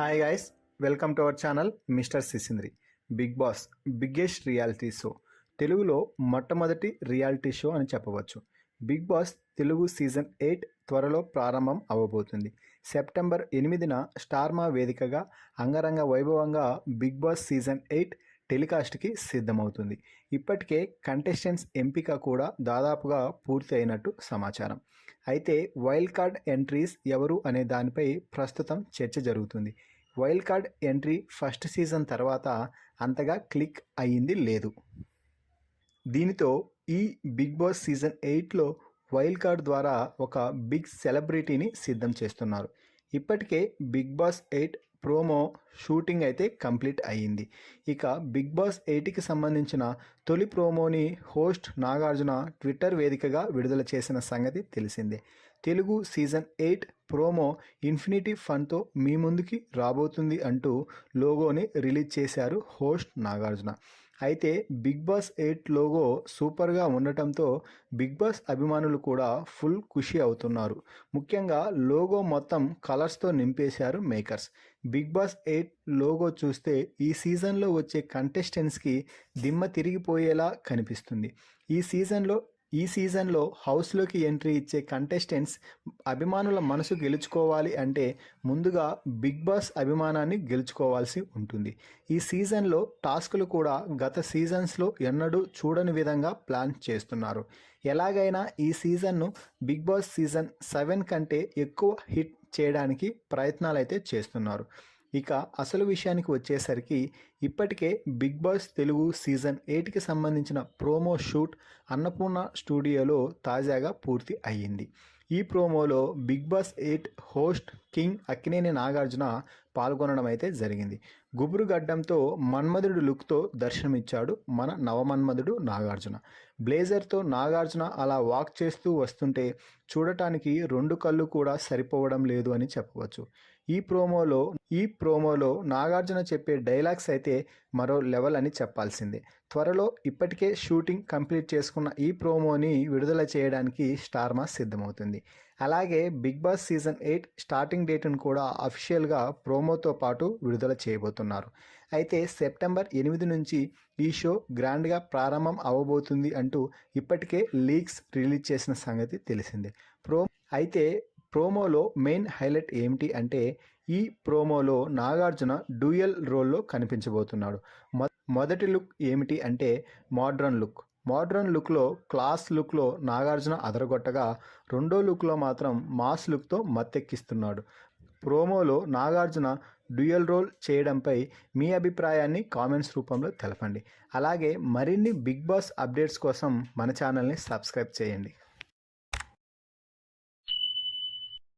Hi guys, welcome to our channel Mister Sisindri. Bigg Boss biggest reality show, తెలుగులో మొట్టమొదటి reality show అని చెప్పవచ్చు. Big boss Telugu season 8 త్వరలో ప్రారంభం అవ్వబోతుంది. సెప్టెంబర్ 8న స్టార్మా వేదికగా అంగరంగ వైభవంగా బిగ్ బాస్ సీజన్ 8 టెలికాస్ట్కి సిద్ధమవుతుంది. ఇప్పటికే కంటెస్టెంట్స్ ఎంపిక కూడా దాదాపుగా పూర్తి అయినట్టు సమాచారం. అయితే వైల్డ్ కార్డ్ ఎంట్రీస్ ఎవరు అనే దానిపై ప్రస్తుతం చర్చ జరుగుతుంది. Wild card entry first season తర్వాత అంతగా క్లిక్ అయ్యింది లేదు. దీనితో ఈ బిగ్ బాస్ సీజన్ 8లో వైల్డ్ కార్డ్ ద్వారా ఒక బిగ్ సెలబ్రిటీని సిద్ధం చేస్తున్నారు. ఇప్పటికే బిగ్ బాస్ 8 ప్రోమో షూటింగ్ అయితే కంప్లీట్ అయ్యింది. ఇక బిగ్ బాస్ 8కి సంబంధించిన తొలి ప్రోమోని హోస్ట్ నాగార్జున ట్విట్టర్ వేదికగా విడుదల చేసిన సంగతి తెలిసిందే. తెలుగు సీజన్ 8 ప్రోమో ఇన్ఫినిటీ ఫన్తో మీ ముందుకి రాబోతుంది అంటూ లోగోని రిలీజ్ చేశారు హోస్ట్ నాగార్జున. అయితే బిగ్ బాస్ 8 లోగో సూపర్గా ఉండటంతో బిగ్ బాస్ అభిమానులు కూడా ఫుల్ ఖుషి అవుతున్నారు. ముఖ్యంగా లోగో మొత్తం కలర్స్తో నింపేశారు మేకర్స్. బిగ్ బాస్ 8 లోగో చూస్తే ఈ సీజన్లో వచ్చే కంటెస్టెంట్స్కి దిమ్మ తిరిగిపోయేలా కనిపిస్తుంది. ఈ సీజన్లో హౌస్లోకి ఎంట్రీ ఇచ్చే కంటెస్టెంట్స్ అభిమానుల మనసు గెలుచుకోవాలి అంటే ముందుగా బిగ్ బాస్ అభిమానాన్ని గెలుచుకోవాల్సి ఉంటుంది. ఈ సీజన్లో టాస్కులు కూడా గత సీజన్స్లో ఎన్నడూ చూడని విధంగా ప్లాన్ చేస్తున్నారు. ఎలాగైనా ఈ సీజన్ను బిగ్ బాస్ సీజన్ 7 కంటే ఎక్కువ హిట్ చేయడానికి ప్రయత్నాలు అయితే చేస్తున్నారు. ఇక అసలు విషయానికి వచ్చేసరికి ఇప్పటికే బిగ్ బాస్ తెలుగు సీజన్ 8కి సంబంధించిన ప్రోమో షూట్ అన్నపూర్ణ స్టూడియోలో తాజాగా పూర్తి అయ్యింది. ఈ ప్రోమోలో Bigg Boss 8 host king Akkineni Nagarjuna పాల్గొనడం అయితే జరిగింది. గుబురు గడ్డంతో మన్మధుడు లుక్తో దర్శనమిచ్చాడు మన నవమన్మధుడు నాగార్జున. బ్లేజర్తో నాగార్జున అలా వాక్ చేస్తూ వస్తుంటే చూడటానికి రెండు కళ్ళు కూడా సరిపోవడం లేదు అని చెప్పవచ్చు. ఈ ప్రోమోలో నాగార్జున చెప్పే డైలాగ్స్ అయితే మరో లెవెల్ అని చెప్పాల్సిందే. త్వరలో ఇప్పటికే షూటింగ్ కంప్లీట్ చేసుకున్న ఈ ప్రోమోని విడుదల చేయడానికి స్టార్మా సిద్ధమవుతుంది. అలాగే బిగ్ బాస్ సీజన్ 8 స్టార్టింగ్ డేట్ను కూడా అఫీషియల్గా ప్రోమోతో పాటు విడుదల చేయబోతున్నారు. అయితే సెప్టెంబర్ 8 నుంచి ఈ షో గ్రాండ్గా ప్రారంభం అవ్వబోతుంది అంటూ ఇప్పటికే లీక్స్ రిలీజ్ చేసిన సంగతి తెలిసిందే. ప్రోమోలో మెయిన్ హైలైట్ ఏమిటి అంటే ఈ ప్రోమోలో నాగార్జున డ్యూయల్ రోల్లో కనిపించబోతున్నాడు. మొదటి లుక్ ఏమిటి అంటే మోడ్రన్ లుక్లో క్లాస్ లుక్లో నాగార్జున అదరగొట్టగా రెండో లుక్లో మాత్రం మాస్ లుక్తో మత్తెక్కిస్తున్నాడు. ప్రోమోలో నాగార్జున డ్యూయల్ రోల్ చేయడంపై మీ అభిప్రాయాన్ని కామెంట్స్ రూపంలో తెలపండి. అలాగే మరిన్ని బిగ్ బాస్ అప్డేట్స్ కోసం మన ఛానల్ని సబ్స్క్రైబ్ చేయండి.